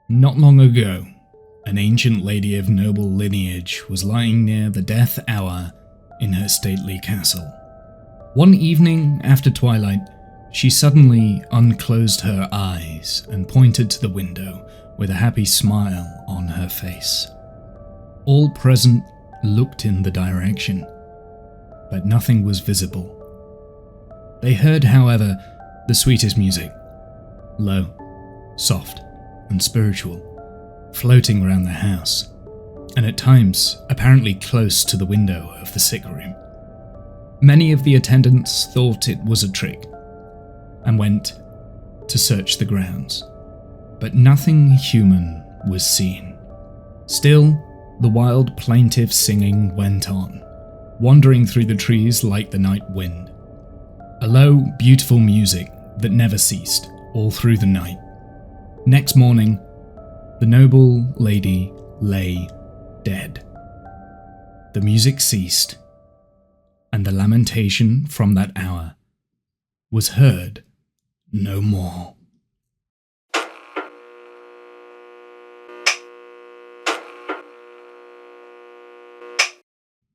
Not long ago, an ancient lady of noble lineage was lying near the death hour in her stately castle. One evening after twilight, she suddenly unclosed her eyes and pointed to the window with a happy smile on her face. All present looked in the direction, but nothing was visible. They heard, however, the sweetest music, low, soft, and spiritual, floating around the house, and at times apparently close to the window of the sick room. Many of the attendants thought it was a trick and went to search the grounds, but nothing human was seen. Still, the wild plaintive singing went on, wandering through the trees like the night wind. A low, beautiful music that never ceased all through the night. Next morning, the noble lady lay dead. The music ceased, and the lamentation from that hour was heard no more.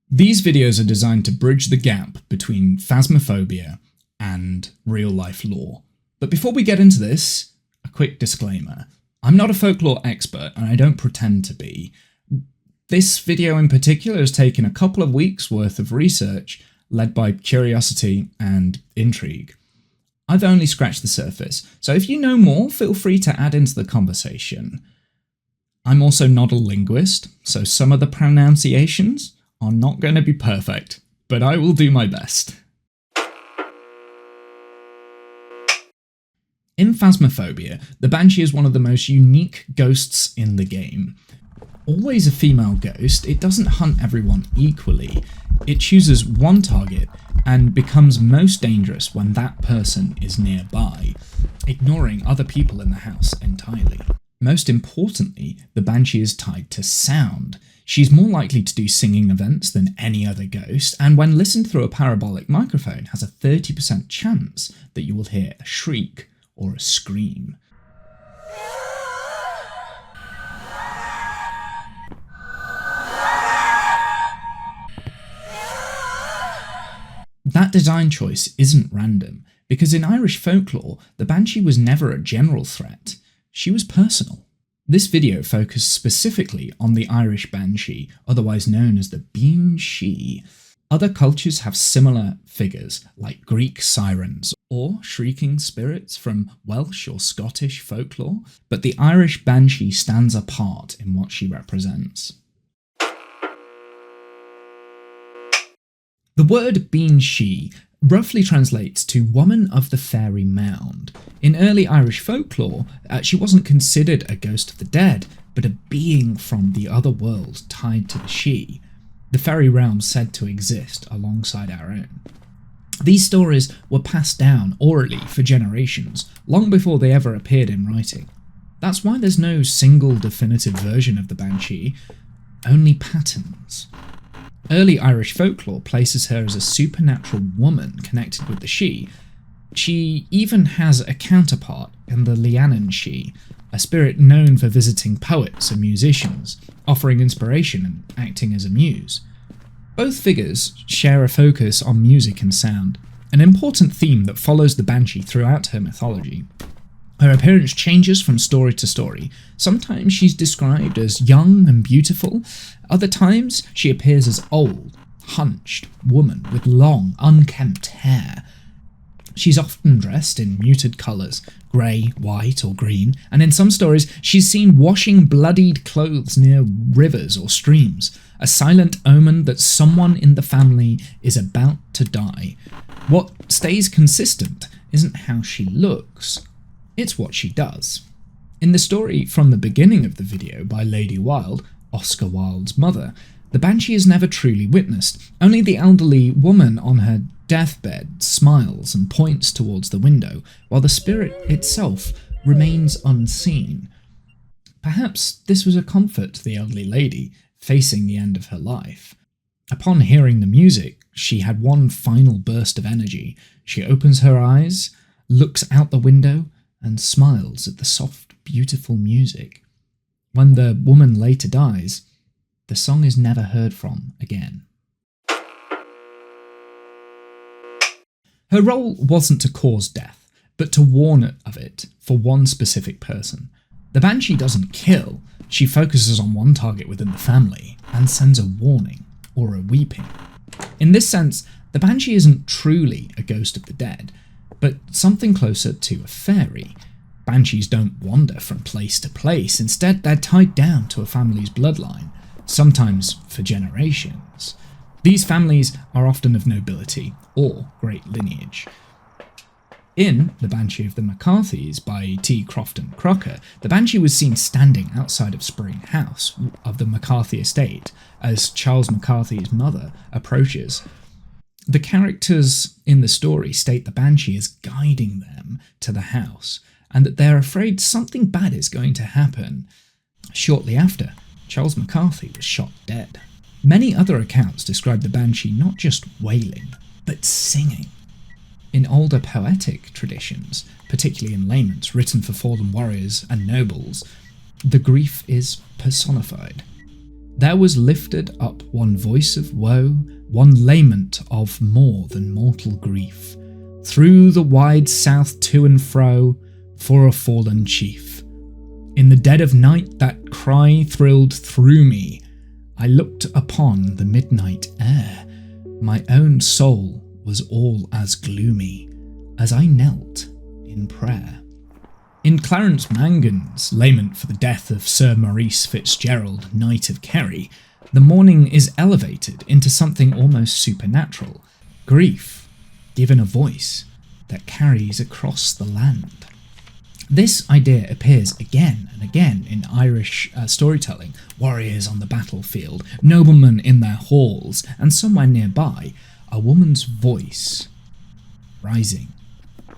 These videos are designed to bridge the gap between phasmophobia and real-life lore. But before we get into this, a quick disclaimer. I'm not a folklore expert, and I don't pretend to be. This video in particular has taken a couple of weeks' worth of research, led by curiosity and intrigue. I've only scratched the surface, so if you know more, feel free to add into the conversation. I'm also not a linguist, so some of the pronunciations are not going to be perfect, but I will do my best. In Phasmophobia, the Banshee is one of the most unique ghosts in the game. Always a female ghost, it doesn't hunt everyone equally. It chooses one target and becomes most dangerous when that person is nearby, ignoring other people in the house entirely. Most importantly, the Banshee is tied to sound. She's more likely to do singing events than any other ghost, and when listened through a parabolic microphone has a 30% chance that you will hear a shriek or a scream. That design choice isn't random, because in Irish folklore, the Banshee was never a general threat, she was personal. This video focused specifically on the Irish Banshee, otherwise known as the Bean Sídhe. Other cultures have similar figures, like Greek sirens or shrieking spirits from Welsh or Scottish folklore, but the Irish Banshee stands apart in what she represents. The word Bean Sídhe roughly translates to woman of the fairy mound. In early Irish folklore, she wasn't considered a ghost of the dead, but a being from the other world tied to the Sídhe, the fairy realm said to exist alongside our own. These stories were passed down orally for generations, long before they ever appeared in writing. That's why there's no single definitive version of the Banshee, only patterns. Early Irish folklore places her as a supernatural woman connected with the Sídhe. She even has a counterpart in the Leannan Sídhe, a spirit known for visiting poets and musicians, offering inspiration and acting as a muse. Both figures share a focus on music and sound, an important theme that follows the Banshee throughout her mythology. Her appearance changes from story to story. Sometimes she's described as young and beautiful, other times she appears as old, hunched woman with long, unkempt hair. She's often dressed in muted colours, grey, white or green, and in some stories she's seen washing bloodied clothes near rivers or streams, a silent omen that someone in the family is about to die. What stays consistent isn't how she looks, it's what she does. In the story from the beginning of the video by Lady Wilde, Oscar Wilde's mother, the Banshee is never truly witnessed. Only the elderly woman on her deathbed smiles and points towards the window, while the spirit itself remains unseen. Perhaps this was a comfort to the elderly lady, facing the end of her life. Upon hearing the music, she had one final burst of energy. She opens her eyes, looks out the window, and smiles at the soft, beautiful music. When the woman later dies, the song is never heard from again. Her role wasn't to cause death, but to warn of it for one specific person. The Banshee doesn't kill, she focuses on one target within the family and sends a warning or a weeping. In this sense, the Banshee isn't truly a ghost of the dead, but something closer to a fairy. Banshees don't wander from place to place, instead they're tied down to a family's bloodline, sometimes for generations. These families are often of nobility or great lineage. In The Banshee of the McCarthys by T. Crofton Croker, the Banshee was seen standing outside of Spring House of the McCarthy estate as Charles McCarthy's mother approaches. The characters in the story state the Banshee is guiding them to the house, and that they're afraid something bad is going to happen. Shortly after, Charles McCarthy was shot dead. Many other accounts describe the Banshee not just wailing, but singing. In older poetic traditions, particularly in laments written for fallen warriors and nobles, the grief is personified. There was lifted up one voice of woe, one lament of more than mortal grief, through the wide south to and fro, for a fallen chief. In the dead of night that cry thrilled through me. I looked upon the midnight air. My own soul was all as gloomy as I knelt in prayer. In Clarence Mangan's lament for the death of Sir Maurice Fitzgerald, Knight of Kerry, the mourning is elevated into something almost supernatural, grief given a voice that carries across the land. This idea appears again and again in Irish storytelling, warriors on the battlefield, noblemen in their halls, and somewhere nearby, a woman's voice rising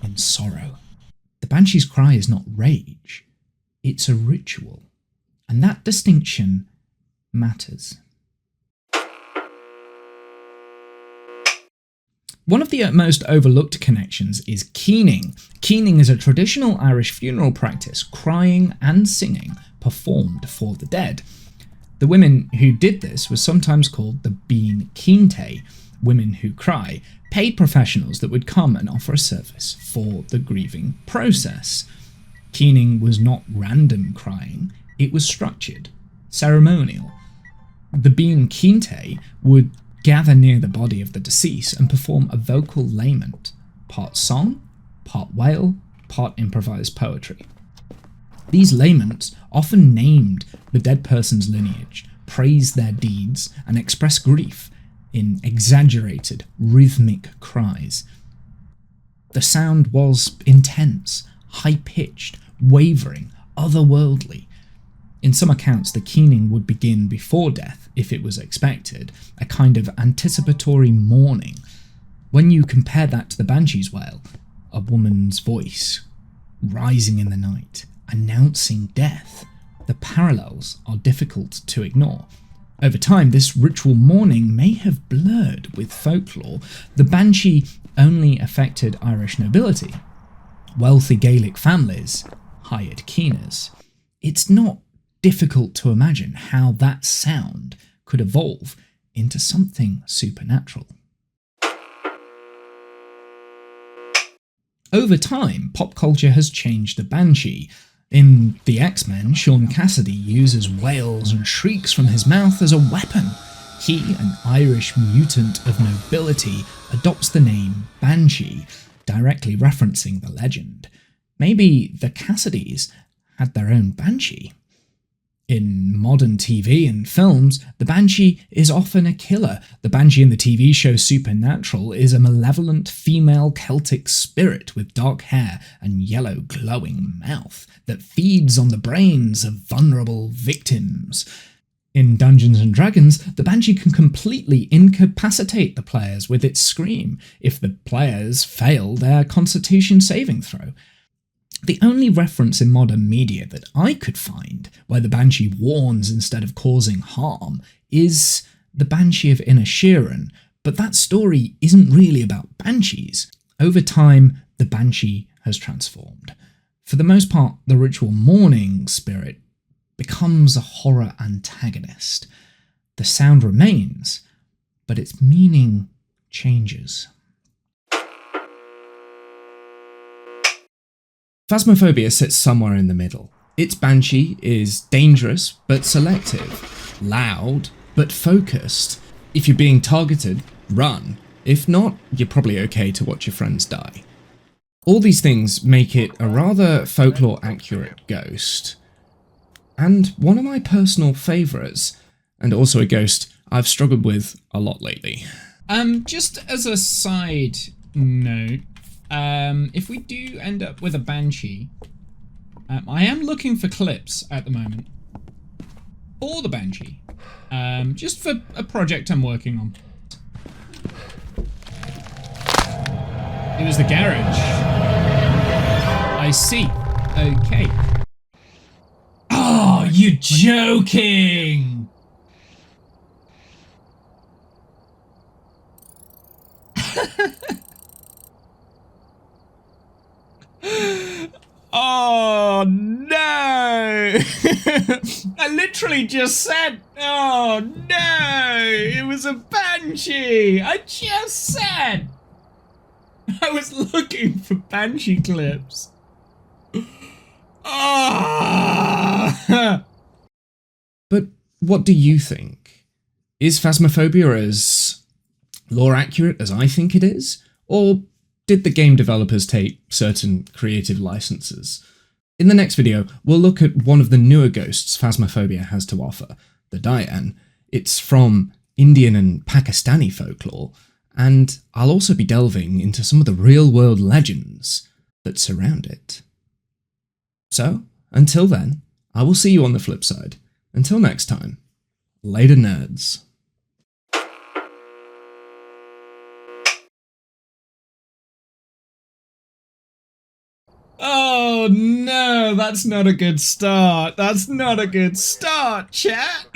in sorrow. The Banshee's cry is not rage, it's a ritual, and that distinction matters. One of the most overlooked connections is keening. Keening is a traditional Irish funeral practice, crying and singing performed for the dead. The women who did this were sometimes called the Bean Sídhe, women who cry, paid professionals that would come and offer a service for the grieving process. Keening was not random crying, it was structured, ceremonial. The Bean Sídhe would gather near the body of the deceased and perform a vocal lament, part song, part wail, part improvised poetry. These laments often named the dead person's lineage, praised their deeds, and expressed grief in exaggerated, rhythmic cries. The sound was intense, high-pitched, wavering, otherworldly. In some accounts, the keening would begin before death, if it was expected, a kind of anticipatory mourning. When you compare that to the Banshee's wail, a woman's voice rising in the night, announcing death, the parallels are difficult to ignore. Over time, this ritual mourning may have blurred with folklore. The Banshee only affected Irish nobility. Wealthy Gaelic families hired keeners. It's not difficult to imagine how that sound could evolve into something supernatural. Over time, pop culture has changed the Banshee. In The X-Men, Sean Cassidy uses wails and shrieks from his mouth as a weapon. He, an Irish mutant of nobility, adopts the name Banshee, directly referencing the legend. Maybe the Cassidys had their own Banshee. In modern TV and films, the Banshee is often a killer. The Banshee in the TV show Supernatural is a malevolent female Celtic spirit with dark hair and yellow glowing mouth that feeds on the brains of vulnerable victims. In Dungeons & Dragons, the Banshee can completely incapacitate the players with its scream if the players fail their Constitution saving throw. The only reference in modern media that I could find where the Banshee warns instead of causing harm is the Banshee of Inisherin, but that story isn't really about banshees. Over time, the Banshee has transformed. For the most part, the ritual mourning spirit becomes a horror antagonist. The sound remains, but its meaning changes. Phasmophobia sits somewhere in the middle. Its banshee is dangerous but selective, loud but focused. If you're being targeted, run. If not, you're probably okay to watch your friends die. All these things make it a rather folklore-accurate ghost, and one of my personal favourites, and also a ghost I've struggled with a lot lately. Just as a side note, if we do end up with a banshee, I am looking for clips at the moment for the banshee, just for a project I'm working on. It was the garage. I see. Okay. Oh, you're joking! Oh no! I literally just said, oh no! It was a banshee! I just said! I was looking for banshee clips. Oh. But what do you think? Is Phasmophobia as lore accurate as I think it is? Or did the game developers take certain creative licenses? In the next video, we'll look at one of the newer ghosts Phasmophobia has to offer, the Dian. It's from Indian and Pakistani folklore, and I'll also be delving into some of the real-world legends that surround it. So, until then, I will see you on the flip side. Until next time, later nerds. Oh no, that's not a good start. That's not a good start, chat.